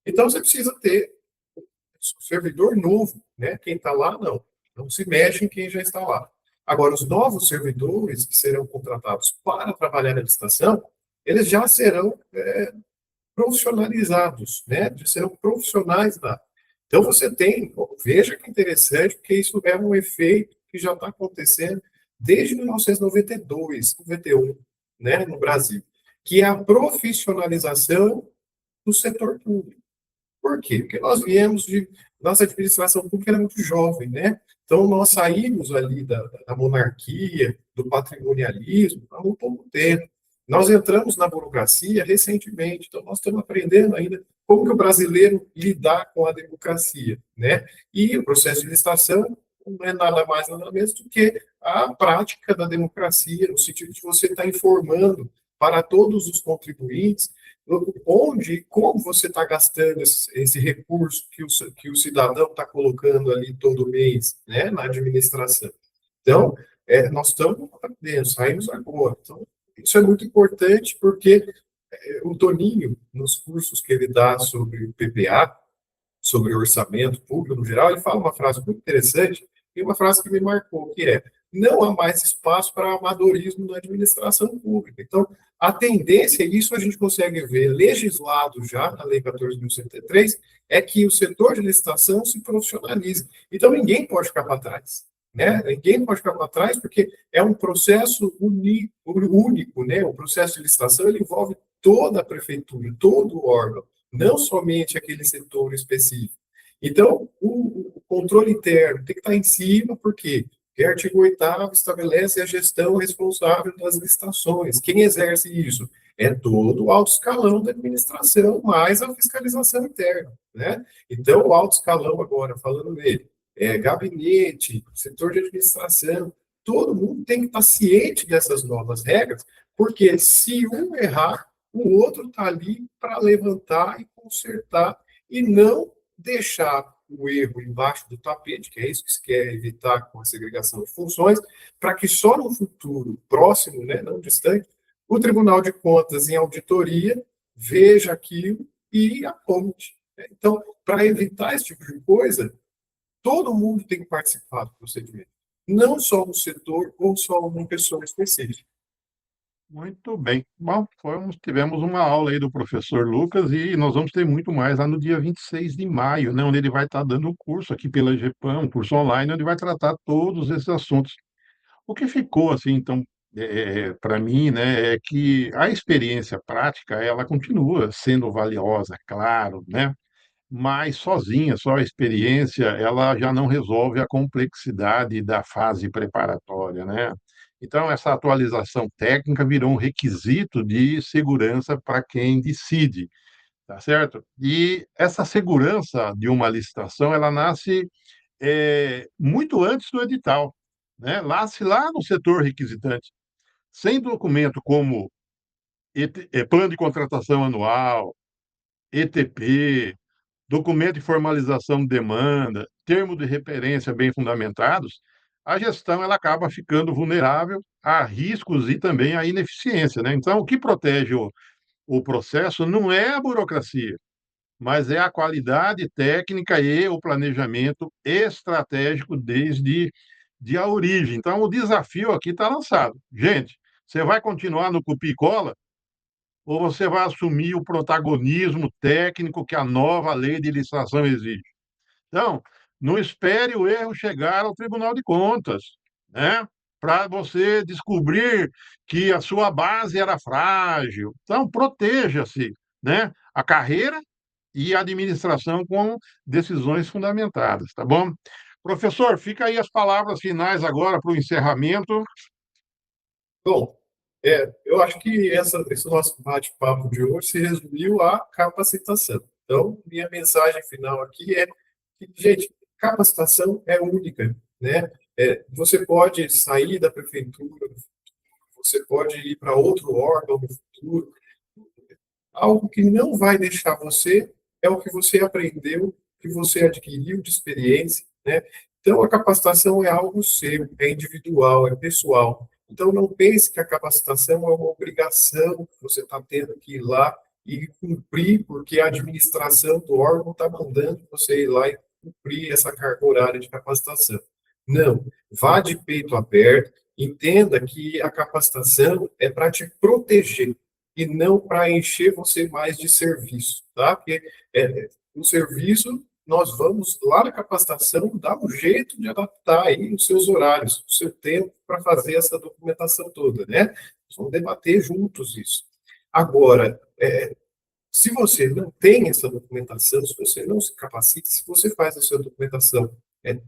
Speaker 2: Então, você precisa ter um servidor novo, né? Quem está lá, não. Não se mexe em quem já está lá. Agora, os novos servidores que serão contratados para trabalhar na licitação, eles já serão profissionalizados, né? Já serão profissionais da. Então, você tem, veja que interessante, porque isso é um efeito que já está acontecendo desde 1992, 91, né, no Brasil, que é a profissionalização do setor público. Por quê? Porque nós viemos de. Nossa administração pública era muito jovem, né? Então, nós saímos ali da monarquia, do patrimonialismo, há muito pouco tempo. Nós entramos na burocracia recentemente, então nós estamos aprendendo ainda como que o brasileiro lidar com a democracia, né? E o processo de licitação não é nada mais, nada menos do que a prática da democracia, no sentido de você estar informando para todos os contribuintes onde e como você está gastando esse recurso que o cidadão está colocando ali todo mês, né, na administração. Então, nós estamos aprendendo, saímos agora. Então, isso é muito importante porque o Toninho, nos cursos que ele dá sobre o PPA, sobre orçamento público no geral, ele fala uma frase muito interessante e uma frase que me marcou, que é: não há mais espaço para amadorismo na administração pública. Então, a tendência, e isso a gente consegue ver legislado já na Lei 14.103, é que o setor de licitação se profissionalize. Então, ninguém pode ficar para trás. Né? Ninguém pode ficar para trás porque é um processo único, né? O processo de licitação ele envolve toda a prefeitura, todo o órgão, não somente aquele setor específico. Então, o controle interno tem que estar em cima, porque o artigo 8º estabelece a gestão responsável das licitações. Quem exerce isso? É todo o alto escalão da administração, mais a fiscalização interna. Né? Então, o alto escalão, agora, falando nele, gabinete, setor de administração, todo mundo tem que estar ciente dessas novas regras, porque se um errar, o outro está ali para levantar e consertar e não deixar o erro embaixo do tapete, que é isso que se quer evitar com a segregação de funções, para que só no futuro próximo, né, não distante, o Tribunal de Contas, em auditoria, veja aquilo e aponte. Então, para evitar esse tipo de coisa, todo mundo tem que participar do procedimento, não só um setor ou só uma pessoa específica.
Speaker 1: Muito bem. Bom, tivemos uma aula aí do professor Lucas e nós vamos ter muito mais lá no dia 26 de maio, né, onde ele vai estar dando um curso aqui pela GEPAM, um curso online, onde vai tratar todos esses assuntos. O que ficou, assim, então, para mim, né, é que a experiência prática, ela continua sendo valiosa, claro, né, mas sozinha, só a experiência, ela já não resolve a complexidade da fase preparatória, né? Então, essa atualização técnica virou um requisito de segurança para quem decide, tá certo? E essa segurança de uma licitação, ela nasce muito antes do edital, né? Nasce lá no setor requisitante. Sem documento como plano de contratação anual, ETP, documento de formalização de demanda, termo de referência bem fundamentados, a gestão ela acaba ficando vulnerável a riscos e também à ineficiência, né? Então, o que protege o processo não é a burocracia, mas é a qualidade técnica e o planejamento estratégico desde a origem. Então, o desafio aqui está lançado. Gente, você vai continuar no copia e cola ou você vai assumir o protagonismo técnico que a nova lei de licitação exige? Então, não espere o erro chegar ao Tribunal de Contas, né? para você descobrir que a sua base era frágil. Então, proteja-se, né? A carreira e a administração com decisões fundamentadas, tá bom? Professor, fica aí as palavras finais agora para o encerramento.
Speaker 2: Bom, eu acho que esse nosso bate-papo de hoje se resumiu à capacitação. Então, minha mensagem final aqui é que, gente, capacitação é única, né? Você pode sair da prefeitura, você pode ir para outro órgão no futuro. Algo que não vai deixar você é o que você aprendeu, que você adquiriu de experiência, né? Então, a capacitação é algo seu, é individual, é pessoal. Então, não pense que a capacitação é uma obrigação que você está tendo que ir lá e cumprir, porque a administração do órgão está mandando você ir lá e cumprir essa carga horária de capacitação. Não, vá de peito aberto, entenda que a capacitação é para te proteger, e não para encher você mais de serviço, tá? Porque o serviço, nós vamos lá na capacitação dar um jeito de adaptar aí os seus horários, o seu tempo para fazer essa documentação toda, né? Nós vamos debater juntos isso. Agora, se você não tem essa documentação, se você não se capacita, se você faz a sua documentação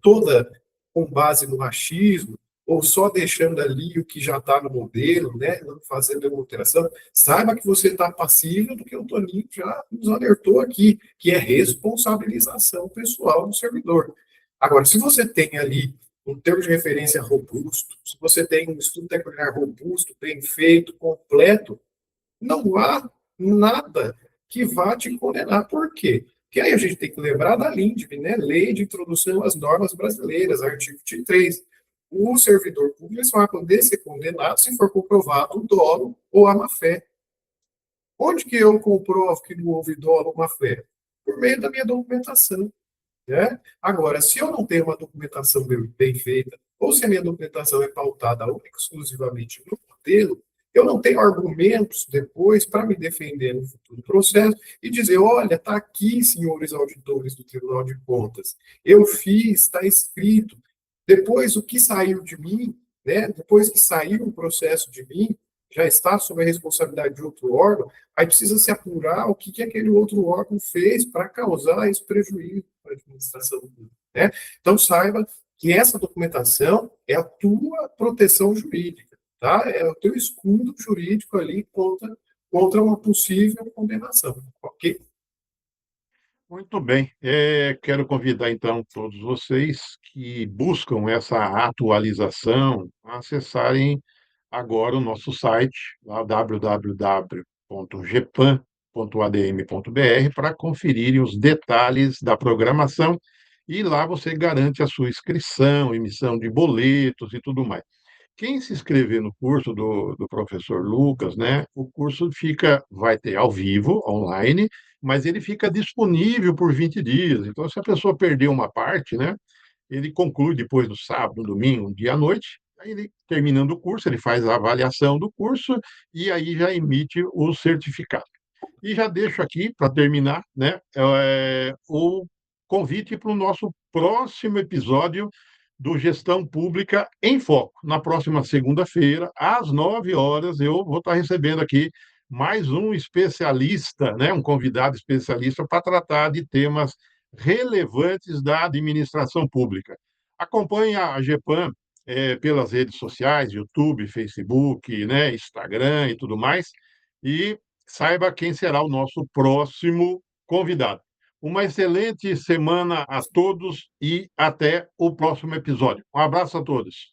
Speaker 2: toda com base no achismo, ou só deixando ali o que já está no modelo, né, não fazendo nenhuma alteração, saiba que você está passível do que o Toninho já nos alertou aqui, que é responsabilização pessoal do servidor. Agora, se você tem ali um termo de referência robusto, se você tem um estudo tecnologico robusto, bem feito, completo, não há nada que vá te condenar. Por quê? Porque aí a gente tem que lembrar da LINDB, né? Lei de Introdução às Normas Brasileiras, artigo 23. O servidor público só vai poder ser condenado se for comprovado o dolo ou a má-fé. Onde que eu comprovo que não houve dolo ou má-fé? Por meio da minha documentação. Né? Agora, se eu não tenho uma documentação bem feita, ou se a minha documentação é pautada exclusivamente no modelo, eu não tenho argumentos depois para me defender no futuro processo e dizer, olha, está aqui, senhores auditores do Tribunal de Contas, eu fiz, está escrito. Depois, o que saiu de mim, né? Depois que saiu o processo de mim, já está sob a responsabilidade de outro órgão, aí precisa se apurar o que aquele outro órgão fez para causar esse prejuízo para a administração pública. Né? Então, saiba que essa documentação é a tua proteção jurídica, tá? É o teu escudo jurídico ali contra uma possível condenação, ok?
Speaker 1: Muito bem. Quero convidar, então, todos vocês que buscam essa atualização a acessarem agora o nosso site, lá, www.gepan.adm.br, para conferirem os detalhes da programação e lá você garante a sua inscrição, emissão de boletos e tudo mais. Quem se inscrever no curso do professor Lucas, né, o curso vai ter ao vivo, online, mas ele fica disponível por 20 dias. Então, se a pessoa perder uma parte, né, ele conclui depois do sábado, no domingo, um dia à noite, aí ele, terminando o curso, ele faz a avaliação do curso e aí já emite o certificado. E já deixo aqui, para terminar, né, o convite para o nosso próximo episódio do Gestão Pública em Foco. Na próxima segunda-feira, às 9 horas, eu vou estar recebendo aqui mais um especialista, né, um convidado especialista para tratar de temas relevantes da administração pública. Acompanhe a GEPAN pelas redes sociais, YouTube, Facebook, né, Instagram e tudo mais, e saiba quem será o nosso próximo convidado. Uma excelente semana a todos e até o próximo episódio. Um abraço a todos.